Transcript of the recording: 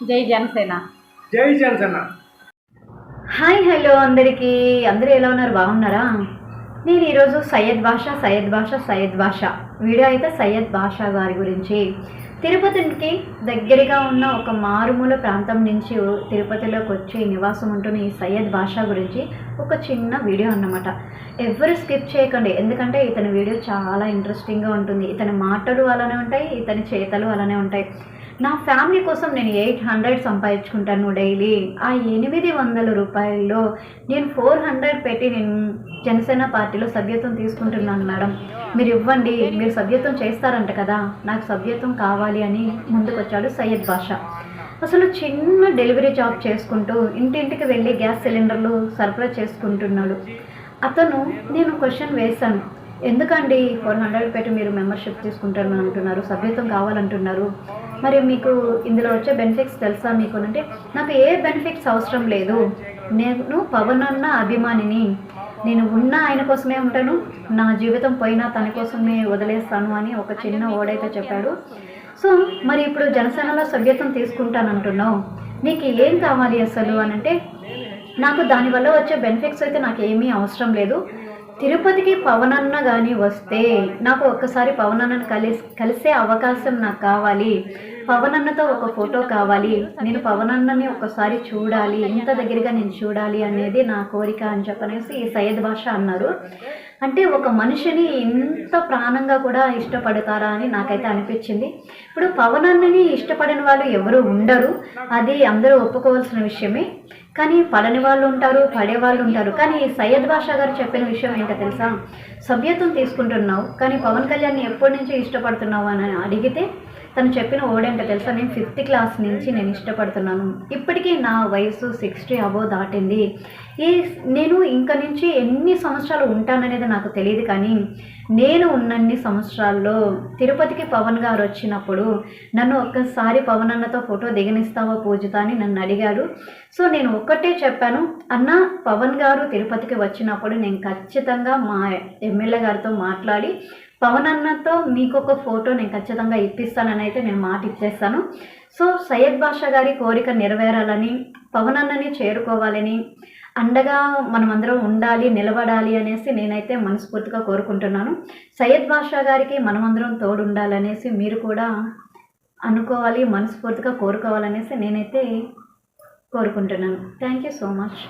జై జనసేన. జై Janasena. Hi hello అందరికీ, అందరూ ఎలా ఉన్నారు? బాగున్నారా? నేను ఈరోజు సయ్యద్ బాషా వీడియో అయితే సయ్యద్ బాషా గారి గురించి, తిరుపతికి దగ్గరగా ఉన్న ఒక మారుమూల ప్రాంతం నుంచి తిరుపతిలోకి వచ్చి నివాసం ఉంటున్న ఈ సయ్యద్ బాషా గురించి ఒక చిన్న వీడియో అన్నమాట. ఎవరు స్కిప్ చేయకండి, ఎందుకంటే ఇతని వీడియో చాలా ఇంట్రెస్టింగ్గా ఉంటుంది. ఇతని మాటలు అలానే ఉంటాయి, ఇతని చేతలు అలానే ఉంటాయి. నా ఫ్యామిలీ కోసం నేను 800 సంపాదించుకుంటాను డైలీ. ఆ 800 రూపాయల్లో నేను 400 పెట్టి నేను జనసేన పార్టీలో సభ్యత్వం తీసుకుంటున్నాను మేడం, మీరు ఇవ్వండి, మీరు సభ్యత్వం చేస్తారంట కదా, నాకు సభ్యత్వం కావాలి అని ముందుకొచ్చాడు సయ్యద్ బాషా. అసలు చిన్న డెలివరీ జాబ్ చేసుకుంటూ ఇంటింటికి వెళ్ళి గ్యాస్ సిలిండర్లు సరఫరా చేసుకుంటున్నాడు అతను. నేను క్వశ్చన్ వేశాను, ఎందుకండి 400 పెట్టి మీరు మెంబర్షిప్ తీసుకుంటారని అంటున్నారు, సభ్యత్వం కావాలంటున్నారు, మరి మీకు ఇందులో వచ్చే బెనిఫిట్స్ తెలుసా మీకు అంటే, నాకు ఏ బెనిఫిట్స్ అవసరం లేదు, నేను పవన్ అన్న అభిమానిని, నేను ఉన్న ఆయన కోసమే ఉంటాను, నా జీవితం పోయినా తన కోసమే వదిలేస్తాను అని ఒక చిన్న ఓడైతే చెప్పాడు. సో మరి ఇప్పుడు జనసేనలో సభ్యత్వం తీసుకుంటానంటున్నావు, నీకు ఏం కావాలి అసలు అని అంటే, నాకు దానివల్ల వచ్చే బెనిఫిట్స్ అయితే నాకు ఏమీ అవసరం లేదు, తిరుపతికి పవన్ అన్న కానీ వస్తే నాకు ఒక్కసారి పవన్ అన్నను కలిసే అవకాశం నాకు కావాలి, పవన్ అన్నతో ఒక ఫోటో కావాలి, నేను పవన్ అన్నని ఒకసారి చూడాలి, ఇంత దగ్గరగా నేను చూడాలి అనేది నా కోరిక అని చెప్పనేసి ఈ సయ్యద్ బాషా అన్నారు. అంటే ఒక మనిషిని ఇంత ప్రాణంగా కూడా ఇష్టపడతారా అని నాకైతే అనిపించింది. ఇప్పుడు పవన్ అన్నని ఇష్టపడని వాళ్ళు ఎవరు ఉండరు, అది అందరూ ఒప్పుకోవాల్సిన విషయమే. కానీ పడని వాళ్ళు ఉంటారు, పడే వాళ్ళు ఉంటారు. కానీ సయ్యద్ బాషా గారు చెప్పిన విషయం ఏంటో తెలుసా, సభ్యత్వం తీసుకుంటున్నావు కానీ పవన్ కళ్యాణ్ని ఎప్పటి నుంచి ఇష్టపడుతున్నావు అని అడిగితే తను చెప్పిన ఓడేంటో తెలుసా, నేను 5th క్లాస్ నుంచి నేను ఇష్టపడుతున్నాను, ఇప్పటికీ నా వయసు 60 అబోవ్ దాటింది, నేను ఇంక నుంచి ఎన్ని సంవత్సరాలు ఉంటాననేది నాకు తెలియదు, కానీ నేను ఉన్నన్ని సంవత్సరాల్లో తిరుపతికి పవన్ గారు వచ్చినప్పుడు నన్ను ఒక్కసారి పవన్ అన్నతో ఫోటో దిగనిస్తావా పూజిత అని నన్ను అడిగాడు. సో నేను ఒక్కటే చెప్పాను, అన్న పవన్ గారు తిరుపతికి వచ్చినప్పుడు నేను ఖచ్చితంగా మా ఎమ్మెల్యే గారితో మాట్లాడి పవన్ అన్నతో మీకు ఒక ఫోటో నేను ఖచ్చితంగా ఇప్పిస్తానని అయితే నేను మాట ఇచ్చేస్తాను. సో సయ్యద్ బాషా గారి కోరిక నెరవేరాలని, పవన్ అన్నని చేరుకోవాలని, అండగా మనమందరం ఉండాలి, నిలబడాలి అనేసి నేనైతే మనస్ఫూర్తిగా కోరుకుంటున్నాను. సయ్యద్ బాషా గారికి మనమందరం తోడు ఉండాలనేసి మీరు కూడా అనుకోవాలి, మనస్ఫూర్తిగా కోరుకోవాలనేసి నేనైతే కోరుకుంటున్నాను. Thank you so much.